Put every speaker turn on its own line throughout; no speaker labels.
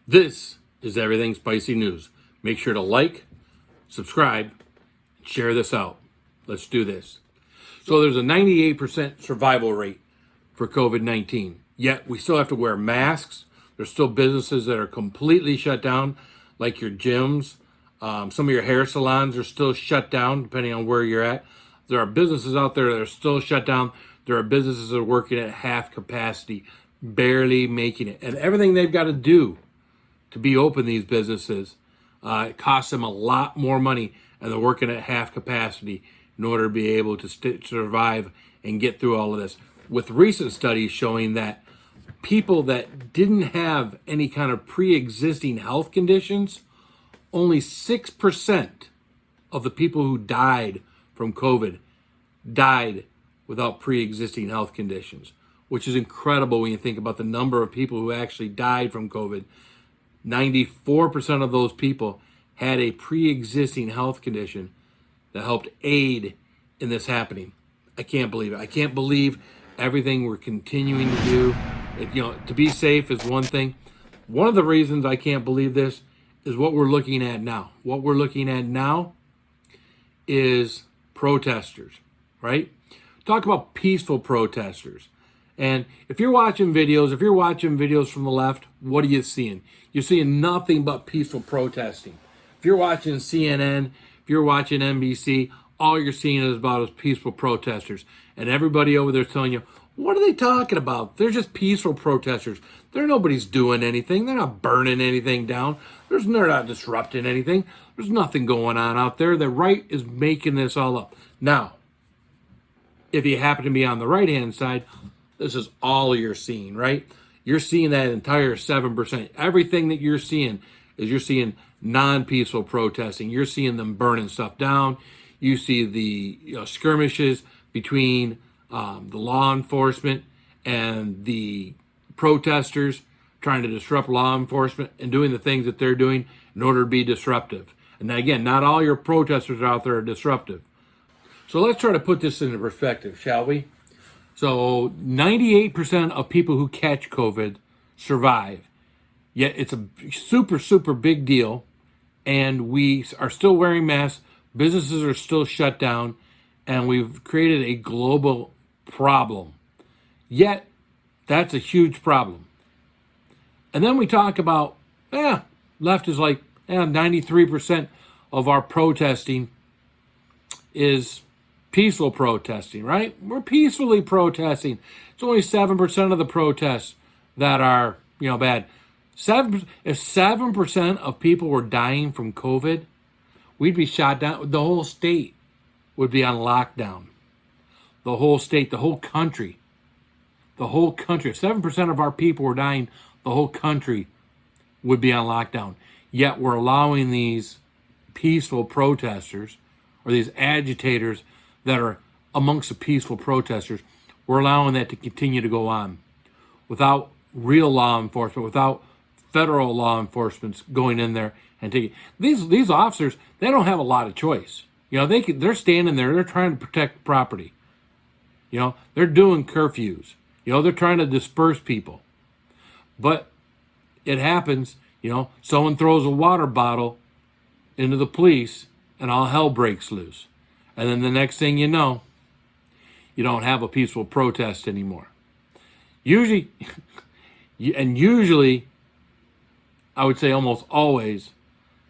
This is Everything Spicy News. Make sure to like, subscribe, and share this out. Let's do this. So there's a 98% survival rate for COVID-19. Yet we still have to wear masks. There's still businesses that are completely shut down, like your gyms. Some of your hair salons are still shut down, depending on where you're at. There are businesses out there that are still shut down. There are businesses that are working at half capacity, barely making it. And everything they've got to do to be open, these businesses, it costs them a lot more money, and they're working at half capacity in order to be able to survive and get through all of this. With recent studies showing that people that didn't have any kind of pre-existing health conditions, only 6% of the people who died from COVID died without pre-existing health conditions, which is incredible when you think about the number of people who actually died from COVID. 94% of those people had a pre-existing health condition that helped aid in this happening. I can't believe it. I can't believe everything we're continuing to do. To be safe is one thing. One of the reasons I can't believe this is what we're looking at now. What we're looking at now is protesters, right? Talk about peaceful protesters. And if you're watching videos from the left, what are you seeing? You're seeing nothing but peaceful protesting. If you're watching CNN, if you're watching NBC, all you're seeing is peaceful protesters. And everybody over there is telling you, what are they talking about? They're just peaceful protesters. Nobody's doing anything. They're not burning anything down. They're not disrupting anything. There's nothing going on out there. The right is making this all up. Now, if you happen to be on the right-hand side, this is all you're seeing, right? You're seeing that entire 7%. Everything that you're seeing non-peaceful protesting. You're seeing them burning stuff down. You see the skirmishes between the law enforcement and the protesters trying to disrupt law enforcement and doing the things that they're doing in order to be disruptive. And again, not all your protesters out there are disruptive. So let's try to put this into perspective, shall we? So 98% of people who catch COVID survive. Yet it's a super, super big deal. And we are still wearing masks. Businesses are still shut down. And we've created a global problem. Yet that's a huge problem. And then we talk about, left is like 93% of our protesting is peaceful protesting, right? We're peacefully protesting. It's only 7% of the protests that are, bad. If 7% of people were dying from COVID, we'd be shot down. The whole state would be on lockdown. The whole state, the whole country. If 7% of our people were dying, the whole country would be on lockdown. Yet we're allowing these peaceful protesters or these agitators that are amongst the peaceful protesters, we're allowing that to continue to go on without real law enforcement, without federal law enforcement going in there and taking these officers. They don't have a lot of choice. They're standing there. They're trying to protect property. They're doing curfews. They're trying to disperse people. But it happens. Someone throws a water bottle into the police, and all hell breaks loose. And then the next thing you know, you don't have a peaceful protest anymore. Usually, I would say almost always,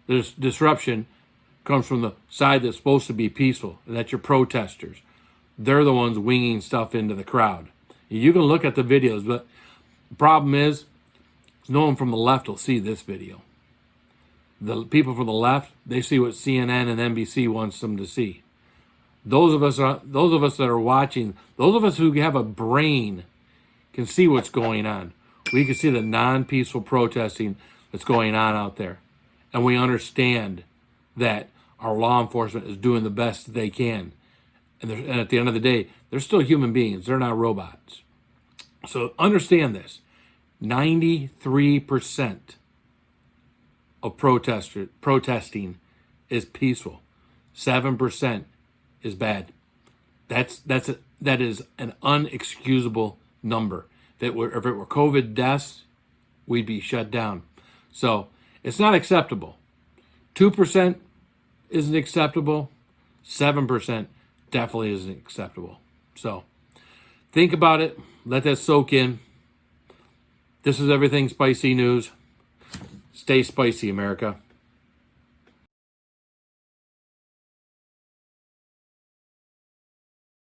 this disruption comes from the side that's supposed to be peaceful, and that's your protesters. They're the ones winging stuff into the crowd. You can look at the videos, but the problem is, no one from the left will see this video. The people from the left, they see what CNN and NBC wants them to see. Those of us that are watching, those of us who have a brain can see what's going on. We can see the non-peaceful protesting that's going on out there. And we understand that our law enforcement is doing the best they can. And at the end of the day, they're still human beings. They're not robots. So understand this. 93% of protesting is peaceful. 7% is bad. That is an unexcusable number. If it were COVID deaths, we'd be shut down. So it's not acceptable. 2% isn't acceptable. 7% definitely isn't acceptable. So think about it. Let that soak in. This is Everything Spicy News. Stay spicy, America.